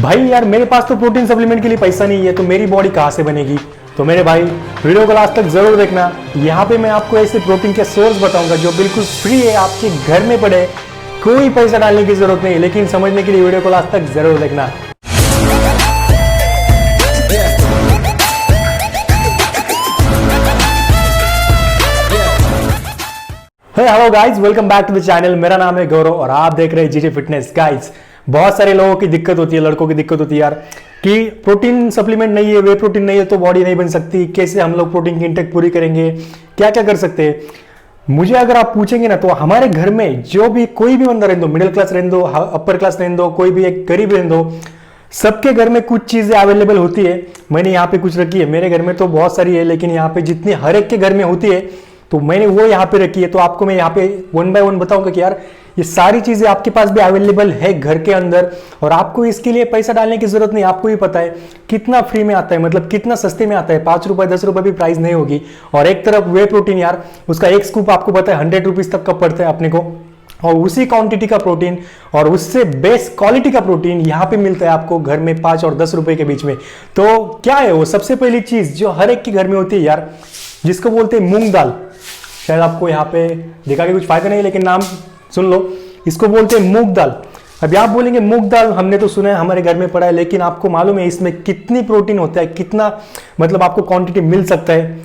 भाई यार मेरे पास तो प्रोटीन सप्लीमेंट के लिए पैसा नहीं है, तो मेरी बॉडी कहाँ से बनेगी। तो मेरे भाई वीडियो को लास्ट तक जरूर देखना। यहाँ पे मैं आपको ऐसे प्रोटीन के सोर्स बताऊंगा जो बिल्कुल फ्री है, आपके घर में पड़े, कोई पैसा डालने की जरूरत नहीं, लेकिन समझने के लिए वीडियो को लास्ट तक जरूर देखना। Hello guys, welcome back to the channel. मेरा नाम है गौरव और आप देख रहे हैं जीजे फिटनेस। गाइस बहुत सारे लोगों की दिक्कत होती है, लड़कों की दिक्कत होती है यार कि प्रोटीन सप्लीमेंट नहीं है, वे प्रोटीन नहीं है तो बॉडी नहीं बन सकती। कैसे हम लोग प्रोटीन की इंटेक पूरी करेंगे, क्या क्या कर सकते हैं। मुझे अगर आप पूछेंगे ना तो हमारे घर में जो भी कोई भी बंदा रहने दो, मिडिल क्लास रहने दो, अपर क्लास रहने दो, कोई भी एक गरीब रहने दो, सबके घर में कुछ चीजें अवेलेबल होती है। मैंने यहाँ पे कुछ रखी है, मेरे घर में तो बहुत सारी है, लेकिन यहाँ पे जितनी हर एक के घर में होती है तो मैंने वो यहाँ पे रखी है। तो आपको मैं यहाँ पे वन बाय वन बताऊंगा कि यार ये सारी चीजें आपके पास भी अवेलेबल है घर के अंदर, और आपको इसके लिए पैसा डालने की जरूरत नहीं। आपको भी पता है कितना फ्री में आता है, मतलब कितना सस्ते में आता है। 5 रुपए 10 रुपए भी प्राइस नहीं होगी। और एक तरफ वे प्रोटीन, यार उसका एक स्कूप आपको पता है 100 रुपीज तक का पड़ता है अपने को, और उसी क्वांटिटी का प्रोटीन और उससे बेस्ट क्वालिटी का प्रोटीन यहाँ पे मिलता है आपको घर में 5 और 10 रुपए के बीच में। तो क्या है वो सबसे पहली चीज जो हर एक के घर में होती है यार, जिसको बोलते हैं मूंग दाल। शायद आपको यहाँ पे देखा कि कुछ फायदा नहीं, लेकिन नाम सुन लो, इसको बोलते हैं मूंग दाल। अब आप बोलेंगे मूंग दाल हमने तो सुना है, हमारे घर में पड़ा है, लेकिन आपको मालूम है इसमें कितनी प्रोटीन होता है, कितना मतलब आपको क्वांटिटी मिल सकता है।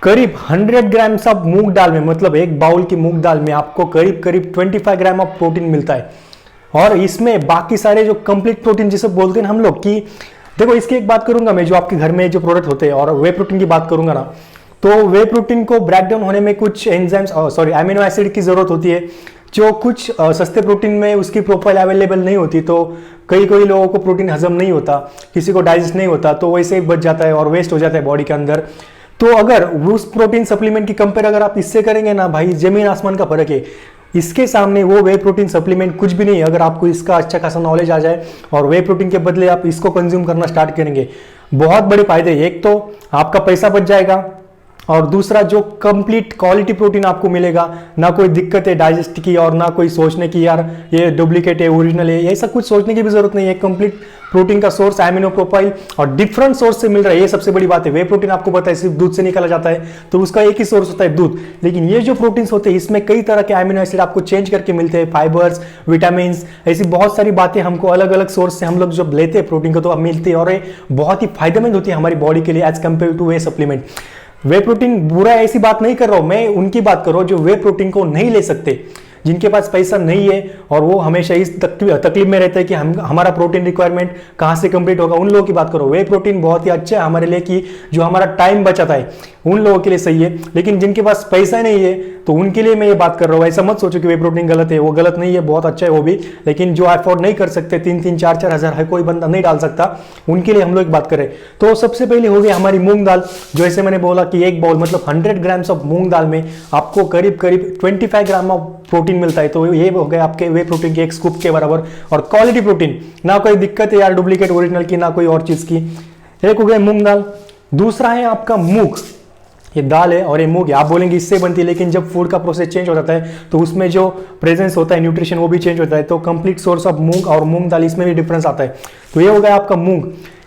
करीब 100 ग्राम ऑफ मूंग दाल में, मतलब एक बाउल की मूंग दाल में आपको करीब करीब 25 ग्राम ऑफ प्रोटीन मिलता है। और इसमें बाकी सारे जो कंप्लीट प्रोटीन जिसे बोलते हैं हम लोग की, देखो इसकी एक बात करूंगा मैं, जो आपके घर में जो प्रोडक्ट होते हैं और वे प्रोटीन की बात करूंगा ना, तो वे प्रोटीन को ब्रेक डाउन होने में कुछ एंजाइम्स अमीनो एसिड की जरूरत होती है, जो कुछ सस्ते प्रोटीन में उसकी प्रोफाइल अवेलेबल नहीं होती। तो कई लोगों को प्रोटीन हजम नहीं होता, किसी को डाइजेस्ट नहीं होता, तो वैसे ही बच जाता है और वेस्ट हो जाता है बॉडी के अंदर। तो अगर उस प्रोटीन सप्लीमेंट की कंपेयर अगर आप इससे करेंगे ना भाई, जमीन आसमान का फर्क है। इसके सामने वो वे प्रोटीन सप्लीमेंट कुछ भी नहीं है। अगर आपको इसका अच्छा खासा नॉलेज आ जाए और वे प्रोटीन के बदले आप इसको कंज्यूम करना स्टार्ट करेंगे, बहुत बड़े फायदे। एक तो आपका पैसा बच जाएगा, और दूसरा जो कंप्लीट क्वालिटी प्रोटीन आपको मिलेगा, ना कोई दिक्कत है डाइजेस्ट की, और ना कोई सोचने की यार ये डुप्लीकेट है ओरिजिनल है, ऐसा कुछ सोचने की भी जरूरत नहीं है। कंप्लीट प्रोटीन का सोर्स एमिनो प्रोफाइल और डिफरेंट सोर्स से मिल रहा है, ये सबसे बड़ी बात है। वे प्रोटीन आपको पता है सिर्फ दूध से निकाला जाता है, तो उसका एक ही सोर्स होता है दूध, लेकिन ये जो प्रोटीन्स होते हैं इसमें कई तरह के एमिनो एसिड आपको चेंज करके मिलते हैं, फाइबर्स, विटामिन, ऐसी बहुत सारी बातें हमको अलग अलग सोर्स से हम लोग जब लेते हैं प्रोटीन को तो अब मिलती है, और ये बहुत ही फायदेमंद होती है हमारी बॉडी के लिए as compare to whey supplement. Whey protein बुरा ऐसी बात नहीं कर रहा हूं मैं, उनकी बात कर रहा हूं जो वे प्रोटीन को नहीं ले सकते, जिनके पास पैसा नहीं है और वो हमेशा इस तकलीफ में रहते हैं कि हमारा प्रोटीन रिक्वायरमेंट कहां से कंप्लीट होगा। उन लोगों की बात करो। वे प्रोटीन बहुत ही अच्छा है हमारे लिए कि जो हमारा टाइम बचाता है, उन लोगों के लिए सही है। लेकिन जिनके पास पैसा नहीं है तो उनके लिए मैं ये बात कर रहा हूँ। ऐसा मत सोचो कि वे प्रोटीन गलत है, वो गलत नहीं है, बहुत अच्छा है वो भी। लेकिन जो अफोर्ड नहीं कर सकते, 3-3 4-4 हज़ार है कोई बंदा नहीं डाल सकता, उनके लिए हम लोग बात करें। तो सबसे पहले हो गई हमारी मूंग दाल, जो ऐसे मैंने बोला कि एक बाउल मतलब 100 ग्राम्स ऑफ मूंग दाल में आपको करीब करीब 25 ग्राम ऑफ प्रोटीन मिलता है। तो ये हो गए आपके वे प्रोटीन के एक स्कूप के बराबर, और क्वालिटी प्रोटीन, ना कोई दिक्कत है यार डुप्लीकेट ओरिजिनल की, ना कोई और चीज की। एक हो गए मूंग दाल, दूसरा है आपका मूंग। ये दाल है और ये मूंग है। आप बोलेंगे इससे बनती है, लेकिन जब फूड का प्रोसेस चेंज हो जाता है तो उसमें जो प्रेजेंस होता है न्यूट्रिशन वो भी चेंज होता है। तो कंप्लीट सोर्स ऑफ मूंग और मूंग दाल, इसमें भी डिफरेंस आता है। तो ये हो गया आपका मूंग।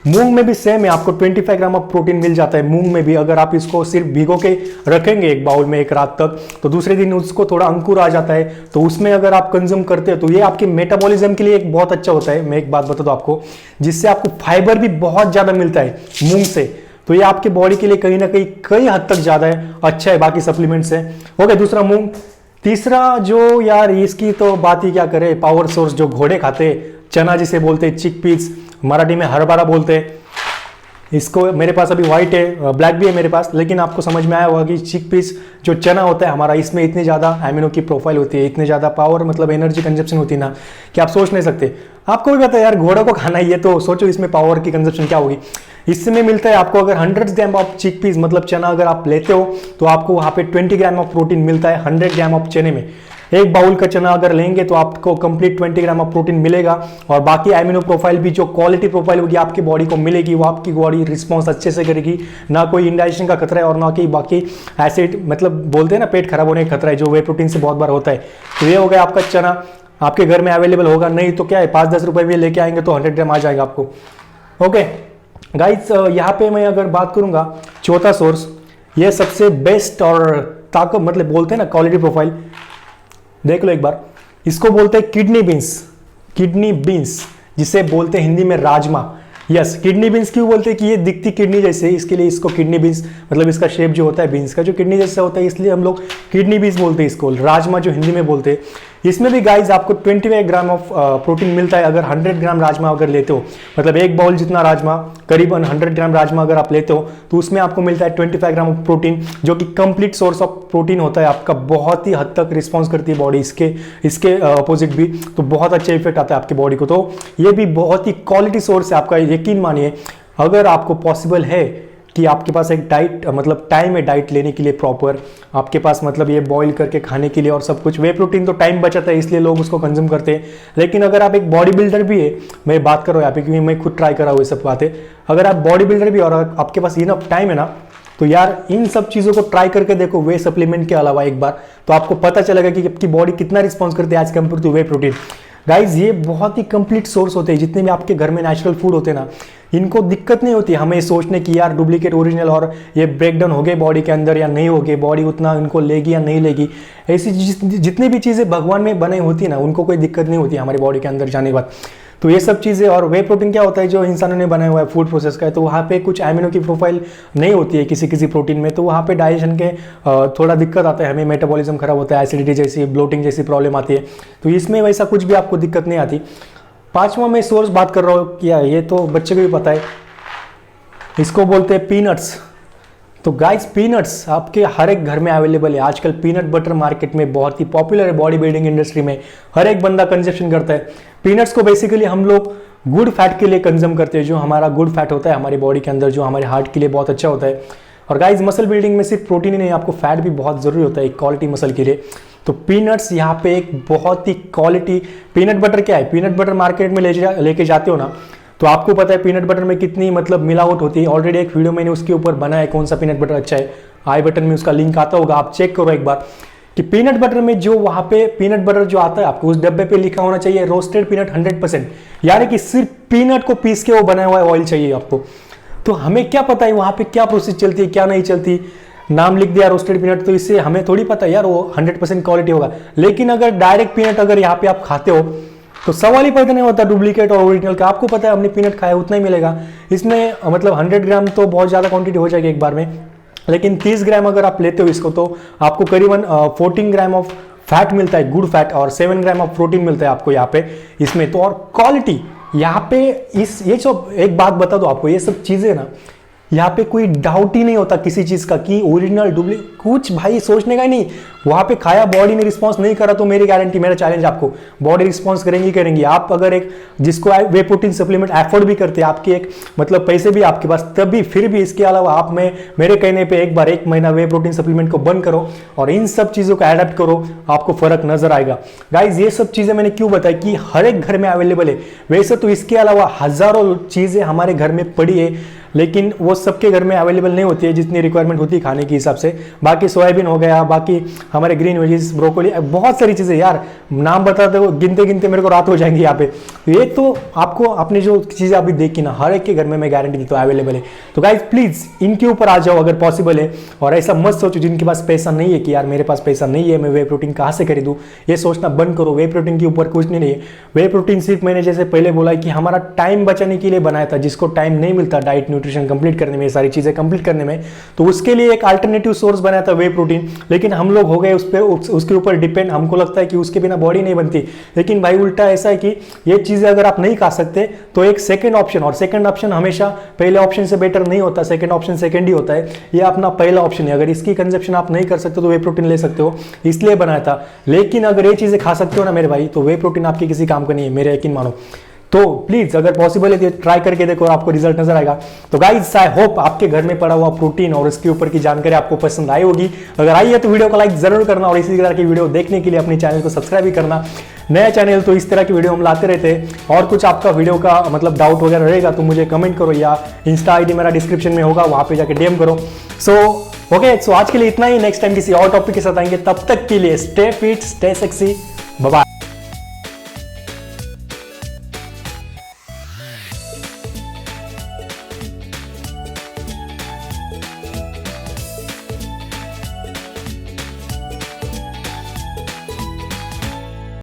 मूंग में भी सेम है, आपको 25 ग्राम ऑफ प्रोटीन मिल जाता है मूंग में भी। अगर आप इसको सिर्फ भिगो के रखेंगे एक बाउल में एक रात तक, तो दूसरे दिन उसको थोड़ा अंकुर आ जाता है, तो उसमें अगर आप कंज्यूम करते हो तो ये आपके मेटाबॉलिज्म के लिए एक बहुत अच्छा होता है। मैं एक बात बता दूं आपको, जिससे आपको फाइबर भी बहुत ज्यादा मिलता है मूंग से। तो ये आपके बॉडी के लिए कहीं ना कहीं कई हद तक ज्यादा है, अच्छा है बाकी सप्लीमेंट से। हो गया दूसरा मूंग। तीसरा जो यार इसकी तो बात ही क्या करे, पावर सोर्स जो घोड़े खाते, चना जिसे बोलते हैं, चिक पीस, मराठी में हरभरा बोलते हैं इसको। मेरे पास अभी व्हाइट है, ब्लैक भी है मेरे पास, लेकिन आपको समझ में आया होगा कि चिक पीस जो चना होता है हमारा, इसमें इतनी ज़्यादा एमिनो की प्रोफाइल होती है, इतनी ज़्यादा पावर मतलब एनर्जी कंजप्शन होती है ना कि आप सोच नहीं सकते। आपको भी पता है यार घोड़ों को खाना ही है, तो सोचो इसमें पावर की कंजप्शन क्या होगी। इसमें मिलता है आपको, अगर 100 ग्राम ऑफ चिक पीस मतलब चना अगर आप लेते हो तो आपको वहाँ पे 20 ग्राम ऑफ प्रोटीन मिलता है 100 ग्राम ऑफ चने में। एक बाउल का चना अगर लेंगे तो आपको कंप्लीट 20 ग्राम ऑफ प्रोटीन मिलेगा, और बाकी एमिनो प्रोफाइल भी जो क्वालिटी प्रोफाइल होगी आपकी बॉडी को मिलेगी, वो आपकी बॉडी रिस्पॉन्स अच्छे से करेगी, ना कोई इंडाइजेशन का खतरा है और ना कि बाकी एसिड मतलब बोलते हैं ना पेट खराब होने का खतरा है, जो वे प्रोटीन से बहुत बार होता है। तो ये हो गया आपका चना। आपके घर में अवेलेबल होगा, नहीं तो क्या है 5-10 रुपए भी लेके आएंगे तो 100 ग्राम आ जाएगा आपको। ओके गाइस, यहाँ पे मैं अगर बात करूंगा चौथा सोर्स, ये सबसे बेस्ट और ताकत मतलब बोलते हैं ना क्वालिटी प्रोफाइल, देख लो एक बार। इसको बोलते हैं किडनी बीन्स, किडनी बीन्स जिसे बोलते हैं हिंदी में राजमा। यस, किडनी बीन्स क्यों बोलते हैं कि ये दिखती किडनी जैसे, इसके लिए इसको किडनी बीन्स, मतलब इसका शेप जो होता है बीन्स का जो किडनी जैसा होता है, इसलिए हम लोग किडनी बीन्स बोलते हैं इसको, राजमा जो हिंदी में बोलते हैं। इसमें भी गाइज आपको 25 ग्राम ऑफ प्रोटीन मिलता है अगर 100 ग्राम राजमा अगर लेते हो, मतलब एक बाउल जितना राजमा, करीबन 100 ग्राम राजमा अगर आप लेते हो तो उसमें आपको मिलता है 25 ग्राम ऑफ प्रोटीन, जो कि कंप्लीट सोर्स ऑफ प्रोटीन होता है आपका। बहुत ही हद तक रिस्पॉन्स करती है बॉडी इसके अपोजिट भी, तो बहुत अच्छा इफेक्ट आता है आपकी बॉडी को। तो ये भी बहुत ही क्वालिटी सोर्स है आपका, यकीन मानिए। अगर आपको पॉसिबल है कि आपके पास एक डाइट मतलब टाइम है डाइट लेने के लिए प्रॉपर, आपके पास मतलब ये बॉईल करके खाने के लिए और सब कुछ, वे प्रोटीन तो टाइम बचाता है इसलिए लोग उसको कंज्यूम करते हैं। लेकिन अगर आप एक बॉडी बिल्डर भी है, मैं बात कर रहा हूँ यहाँ पे क्योंकि मैं खुद ट्राई कर रहा हूँ ये सब बातें, अगर आप बॉडी बिल्डर भी और आपके पास इनफ टाइम है ना, तो यार इन सब चीज़ों को ट्राई करके देखो वे सप्लीमेंट के अलावा एक बार, तो आपको पता चलेगा कि आपकी बॉडी कितना रिस्पॉन्स करती है as compare to whey protein. Guys ये बहुत ही कंप्लीट सोर्स होते हैं, जितने भी आपके घर में नेचुरल फूड होते हैं ना, इनको दिक्कत नहीं होती हमें सोचने की यार डुप्लीकेट ओरिजिनल और ये ब्रेकडाउन हो गए बॉडी के अंदर या नहीं हो गए, बॉडी उतना इनको लेगी या नहीं लेगी। ऐसी जितनी भी चीज़ें भगवान में बनाई होती है ना, उनको कोई दिक्कत नहीं होती हमारी बॉडी के अंदर जाने के बाद। तो ये सब चीज़ें, और वे प्रोटीन क्या होता है जो इंसानों ने बनाया हुआ है फूड प्रोसेस का है, तो वहाँ पे कुछ एमिनो की प्रोफाइल नहीं होती है किसी किसी प्रोटीन में, तो वहाँ पे डाइजेशन के थोड़ा दिक्कत आता है, हमें मेटाबॉलिज्म खराब होता है, एसिडिटी जैसी ब्लोटिंग जैसी प्रॉब्लम आती है। तो इसमें वैसा कुछ भी आपको दिक्कत नहीं आती। पांचवा मैं सोर्स बात कर रहा हूँ, क्या ये तो बच्चे को भी पता है, इसको बोलते हैं पीनट्स। तो गाइस पीनट्स आपके हर एक घर में अवेलेबल है आजकल। पीनट बटर मार्केट में बहुत ही पॉपुलर है, बॉडी बिल्डिंग इंडस्ट्री में हर एक बंदा कंजप्शन करता है। पीनट्स को बेसिकली हम लोग गुड फैट के लिए कंज्यूम करते हैं, जो हमारा गुड फैट होता है हमारी बॉडी के अंदर, जो हमारे हार्ट के लिए बहुत अच्छा होता है। और गाइस मसल बिल्डिंग में सिर्फ प्रोटीन ही नहीं, आपको फैट भी बहुत जरूरी होता है एक क्वालिटी मसल के लिए। तो पीनट्स यहाँ पे एक बहुत ही क्वालिटी, पीनट बटर क्या है, पीनट बटर मार्केट में लेके जाते हो ना, तो आपको पता है पीनट बटर में कितनी मतलब मिलावट होती है। ऑलरेडी एक वीडियो मैंने उसके ऊपर बना है कौन सा पीनट बटर अच्छा है, आई बटन में उसका लिंक आता होगा, आप चेक करो एक बार कि पीनट बटर में जो वहां पे पीनट बटर जो आता है आपको उस डब्बे पे लिखा होना चाहिए रोस्टेड पीनट 100%, यानी कि सिर्फ पीनट को पीस के वो बनाया हुआ ऑयल चाहिए आपको। तो हमें क्या पता है वहां पे क्या प्रोसेस चलती है क्या नहीं चलती, नाम लिख दिया रोस्टेड पीनट, तो इससे हमें थोड़ी पता यार वो 100% क्वालिटी होगा। लेकिन अगर डायरेक्ट पीनट अगर यहाँ पे आप खाते हो तो सवाल ही पैदा नहीं होता डुप्लीकेट और ओरिजिनल का, आपको पता है हमने पीनट खाया उतना ही मिलेगा। इसमें मतलब 100 ग्राम तो बहुत ज़्यादा क्वांटिटी हो जाएगी एक बार में, लेकिन 30 ग्राम अगर आप लेते हो इसको तो आपको करीबन 14 ग्राम ऑफ फैट मिलता है, गुड फैट, और 7 ग्राम ऑफ प्रोटीन मिलता है आपको यहाँ पे इसमें। तो और क्वालिटी यहाँ पे ये जो एक बात बता दो आपको, ये सब चीज़ें ना यहाँ पे कोई डाउट ही नहीं होता किसी चीज़ का कि ओरिजिनल डुप्लीकेट कुछ भाई सोचने का ही नहीं। वहाँ पे खाया बॉडी ने रिस्पांस नहीं करा तो मेरी गारंटी, मेरा चैलेंज आपको, बॉडी रिस्पांस करेंगी। आप अगर एक जिसको वे प्रोटीन सप्लीमेंट एफोर्ड भी करते हैं, आपके एक मतलब पैसे भी आपके पास, तब भी फिर भी इसके अलावा आप में मेरे कहने पर एक बार 1 महीना वे प्रोटीन सप्लीमेंट को बंद करो और इन सब चीज़ों को एडेप्ट करो, आपको फर्क नजर आएगा। गाइज ये सब चीज़ें मैंने क्यों बताई कि हर एक घर में अवेलेबल है, वैसे तो इसके अलावा हजारों चीज़ें हमारे घर में पड़ी है, लेकिन वो सबके घर में अवेलेबल नहीं होती है जितनी रिक्वायरमेंट होती है खाने के हिसाब से। बाकी सोयाबीन हो गया, बाकी हमारे ग्रीन वेजीज, ब्रोकोली, बहुत सारी चीज़ें यार नाम बताते हो गिनते गिनते मेरे को रात हो जाएंगी यहाँ पे। ये तो आपको आपने जो चीज़ें अभी देखी ना हर एक के घर में मैं गारंटी देता हूँ अवेलेबल है। तो गाइज प्लीज़ इनके ऊपर आ जाओ अगर पॉसिबल है, और ऐसा मत सोचो जिनके पास पैसा नहीं है कि यार मेरे पास पैसा नहीं है मैं वे प्रोटीन कहाँ से खरीदूँ, ये सोचना बंद करो। वे प्रोटीन के ऊपर कुछ नहीं है। वे प्रोटीन सिर्फ मैंने जैसे पहले बोला कि हमारा टाइम बचाने के लिए बनाया था, जिसको टाइम नहीं मिलता डाइट न्यूट्रिशन कंप्लीट करने में, ये सारी चीजें कंप्लीट करने में, तो उसके लिए एक अल्टरनेटिव सोर्स बनाया था वे प्रोटीन। लेकिन हम लोग हो गए उस पे उसके ऊपर डिपेंड, हमको लगता है कि उसके बिना बॉडी नहीं बनती। लेकिन भाई उल्टा ऐसा है कि ये चीजें अगर आप नहीं खा सकते तो एक सेकंड ऑप्शन, और सेकंड ऑप्शन हमेशा पहले ऑप्शन से बेटर नहीं होता, सेकंड ऑप्शन सेकंड ही होता है, ये अपना पहला ऑप्शन है। अगर इसकी कंजप्शन आप नहीं कर सकते तो वे प्रोटीन ले सकते हो, इसलिए बनाया था। लेकिन अगर ये चीजें खा सकते हो ना मेरे भाई, तो वे प्रोटीन आपके किसी काम का नहीं है, मेरे यकीन मानो। तो प्लीज अगर पॉसिबल है तो ट्राई करके देखो और आपको रिजल्ट नजर आएगा। तो गाइस आई होप आपके घर में पड़ा हुआ प्रोटीन और इसके ऊपर की जानकारी आपको पसंद आई होगी। अगर आई है तो वीडियो को लाइक जरूर करना, और इसी तरह की वीडियो देखने के लिए अपने चैनल को सब्सक्राइब भी करना। नया चैनल तो इस तरह की वीडियो हम लाते रहते हैं। और कुछ आपका वीडियो का मतलब डाउट वगैरह रहेगा तो मुझे कमेंट करो, या इंस्टा आईडी मेरा डिस्क्रिप्शन में होगा, वहां पे जाके डीएम करो। सो आज के लिए इतना ही। नेक्स्ट टाइम किसी और टॉपिक के साथ आएंगे, तब तक के लिए stay fit, stay sexy, bye bye.